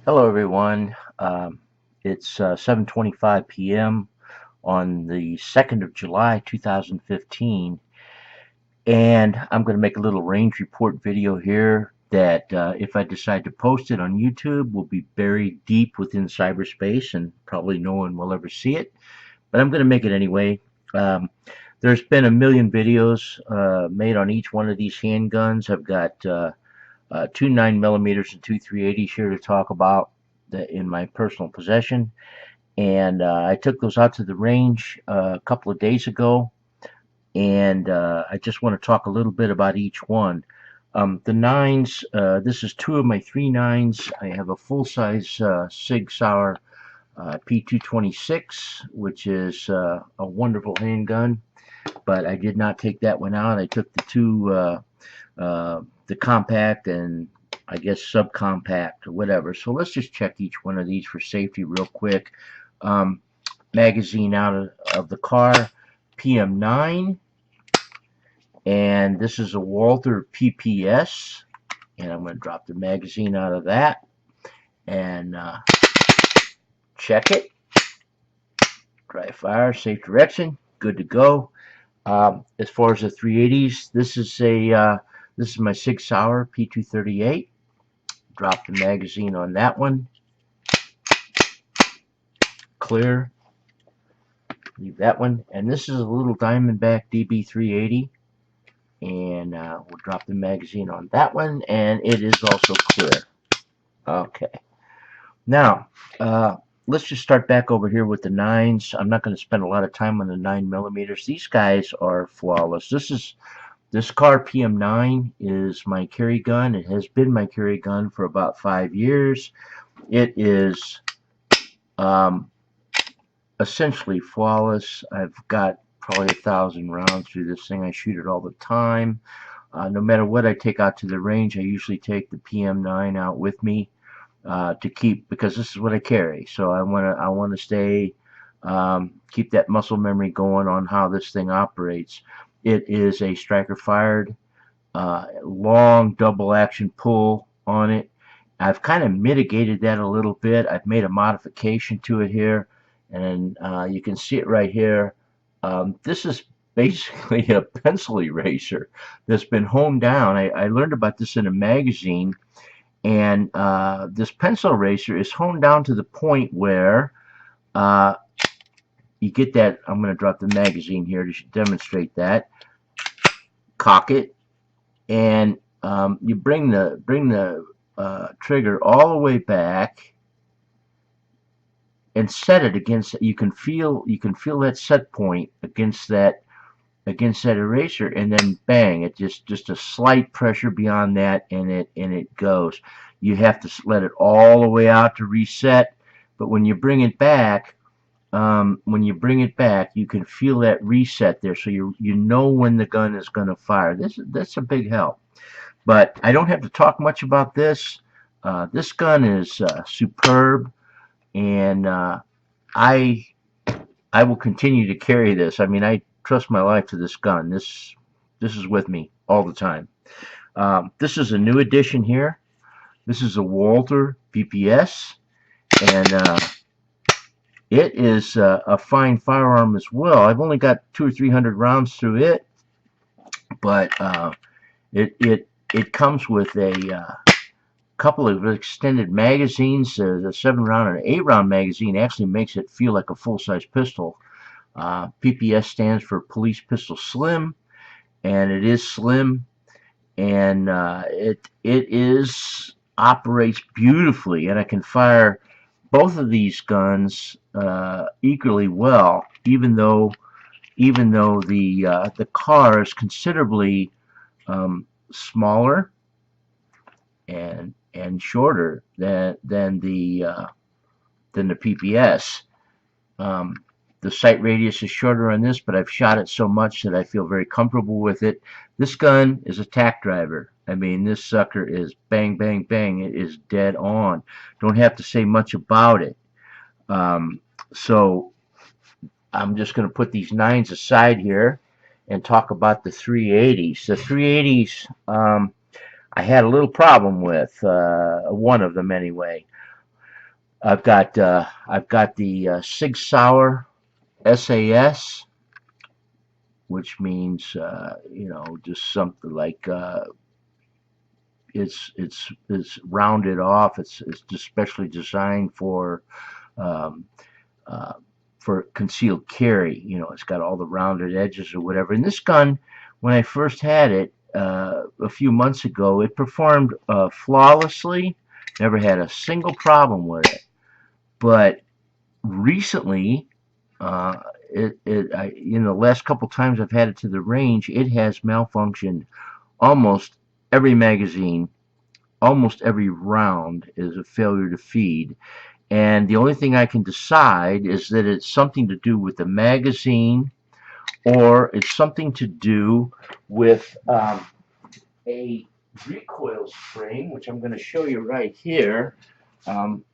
Hello, everyone. It's 7:25 p.m. on the 2nd of July, 2015, and I'm going to make a little range report video here that, if I decide to post it on YouTube, will be buried deep within cyberspace and probably no one will ever see it. But I'm going to make it anyway. Um, there's been a million videos made on each one of these handguns. I've got two 9mm and two 380s here to talk about that in my personal possession. And I took those out to the range a couple of days ago, and I just want to talk a little bit about each one. The nines, this is two of my three nines. I have a full size Sig Sauer P226, which is a wonderful handgun, but I did not take that one out. I took the two, the compact and I guess subcompact or whatever. So let's just check each one of these for safety real quick. Um, Magazine out of the car, PM9, and this is a Walther PPS, and I'm going to drop the magazine out of that and check it. Dry fire, safe direction, good to go. As far as the 380s, this is my Sig Sauer P238. Drop the magazine on that one. Clear. Leave that one. And this is a little Diamondback DB380. And we'll drop the magazine on that one. And it is also clear. Okay. Now, let's just start back over here with the nines. I'm not going to spend a lot of time on the 9mm. These guys are flawless. This car PM9 is my carry gun. It has been my carry gun for about 5 years. It is essentially flawless. I've got probably 1,000 rounds through this thing. I shoot it all the time. No matter what I take out to the range, I usually take the PM9 out with me to keep, because this is what I carry. So I want to stay, keep that muscle memory going on how this thing operates. It is a striker fired, long double action pull on it. I've kind of mitigated that a little bit. I've made a modification to it here, and you can see it right here. This is basically a pencil eraser that's been honed down. I learned about this in a magazine, and this pencil eraser is honed down to the point where you get that. I'm going to drop the magazine here to demonstrate that. Cock it, and you bring the trigger all the way back and set it against. You can feel that set point against that eraser, and then bang, it just a slight pressure beyond that, and it goes. You have to let it all the way out to reset, but when you bring it back, you can feel that reset there, so you know when the gun is going to fire. That's a big help. But I don't have to talk much about this. This gun is superb, and I I will continue to carry this. I mean, I trust my life to this gun. This is with me all the time. This is a new addition here. This is a Walther PPS, and it is a fine firearm as well. I've only got 200 or 300 rounds through it, but it comes with a couple of extended magazines. The 7-round and 8-round magazine actually makes it feel like a full-size pistol. PPS stands for Police Pistol Slim, and it is slim, and it operates beautifully, and I can fire both of these guns equally well, even though the car is considerably smaller and shorter than the PPS. The sight radius is shorter on this, but I've shot it so much that I feel very comfortable with it. This gun is a tack driver. I mean, this sucker is bang, bang, bang. It is dead on. Don't have to say much about it. So I'm just going to put these nines aside here and talk about the 380s. The 380s, I had a little problem with, one of them anyway. I've got the Sig Sauer SAS, which means just something like it's rounded off. It's especially designed um, uh, for concealed carry. It's got all the rounded edges or whatever. And this gun, when I first had it a few months ago, it performed flawlessly. Never had a single problem with it. But recently, uh, in the last couple times I've had it to the range, it has malfunctioned. Almost every magazine, almost every round is a failure to feed. And the only thing I can decide is that it's something to do with the magazine, or it's something to do with a recoil spring, which I'm going to show you right here. Um,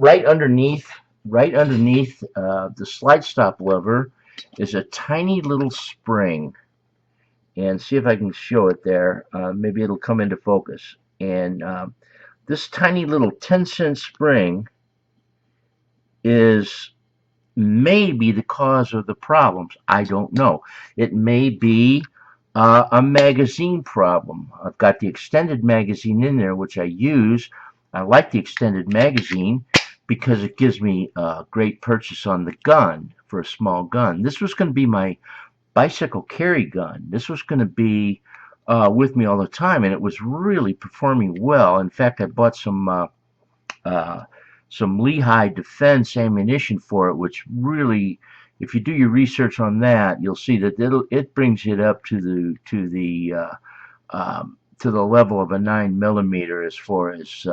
right underneath, the slide stop lever is a tiny little spring. And see if I can show it there. Maybe it'll come into focus. And this tiny little 10-cent spring is maybe the cause of the problems. I don't know. It may be a magazine problem. I've got the extended magazine in there, which I use. I like the extended magazine because it gives me a great purchase on the gun for a small gun. This was going to be my bicycle carry gun. This was going to be with me all the time, and it was really performing well. In fact, I bought some Lehigh Defense ammunition for it, which really, if you do your research on that, you'll see that it brings it up to the level of a 9mm as far as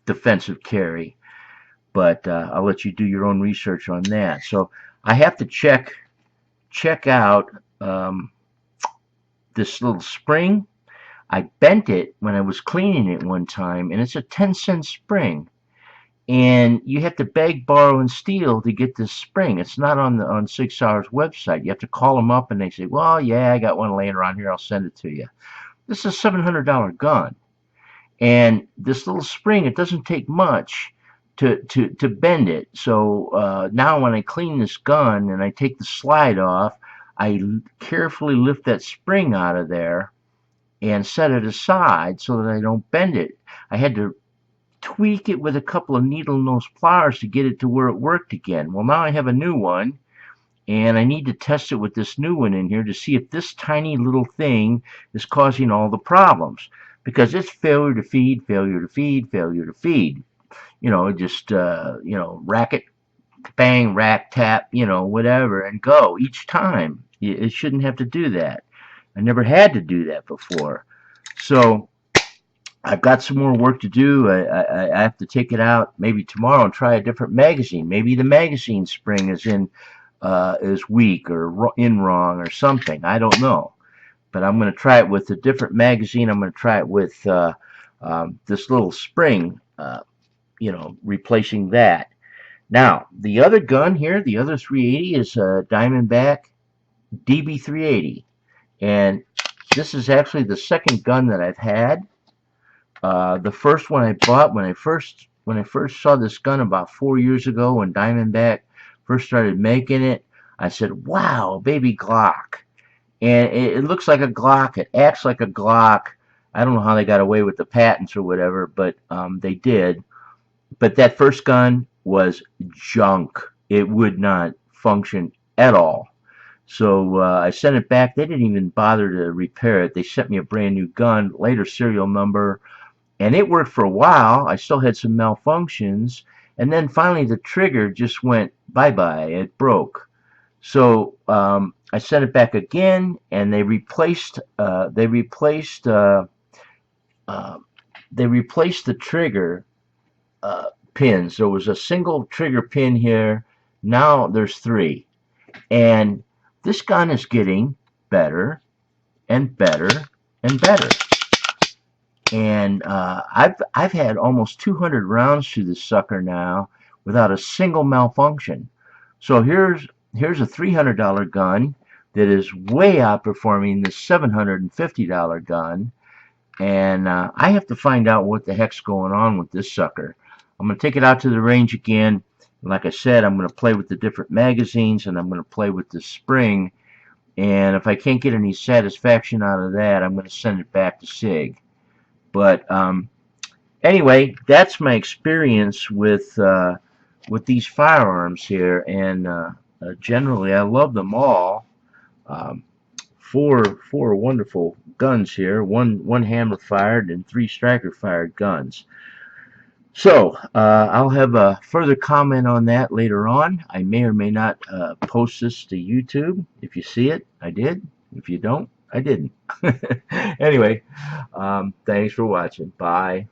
defensive carry. But I'll let you do your own research on that. So I have to check out this little spring. I bent it when I was cleaning it one time, and it's a 10-cent spring. And you have to beg, borrow, and steal to get this spring. It's not on Sig Sauer's website. You have to call them up, and they say, "Well, yeah, I got one laying around here. I'll send it to you." This is a $700 gun, and this little spring, it doesn't take much to bend it. So now when I clean this gun and I take the slide off, I carefully lift that spring out of there and set it aside so that I don't bend it. I had to tweak it with a couple of needle nose pliers to get it to where it worked again. Well, now I have a new one, and I need to test it with this new one in here to see if this tiny little thing is causing all the problems. Because it's failure to feed, failure to feed, failure to feed. Just rack it, bang, rack, tap, whatever, and go each time. It shouldn't have to do that. I never had to do that before. So I've got some more work to do. I have to take it out maybe tomorrow and try a different magazine. Maybe the magazine spring is weak or in wrong or something. I don't know. But I'm going to try it with a different magazine. I'm going to try it with this little spring, replacing that. Now, the other gun here, the other 380, is a Diamondback DB380. And this is actually the second gun that I've had. The first one I bought when I first saw this gun about 4 years ago when Diamondback first started making it, I said, "Wow, a baby Glock." And it looks like a Glock. It acts like a Glock. I don't know how they got away with the patents or whatever, but they did. But that first gun was junk. It would not function at all. So I sent it back. They didn't even bother to repair it. They sent me a brand new gun, later serial number, and it worked for a while. I still had some malfunctions, and then finally the trigger just went bye-bye. It broke. So I sent it back again, and they replaced the trigger pins. There was a single trigger pin here. Now there's three, and this gun is getting better and better and better. And I've had almost 200 rounds through this sucker now without a single malfunction. So here's a $300 gun that is way outperforming this $750 gun, and I have to find out what the heck's going on with this sucker. I'm going to take it out to the range again. Like I said, I'm going to play with the different magazines, and I'm going to play with the spring. And if I can't get any satisfaction out of that, I'm going to send it back to SIG. But anyway, that's my experience with these firearms here, and generally I love them all. Um, four wonderful guns here. One hammer fired and three striker fired guns. So I'll have a further comment on that later on. I may or may not post this to YouTube. If you see it, I did. If you don't, I didn't. Anyway, thanks for watching. Bye.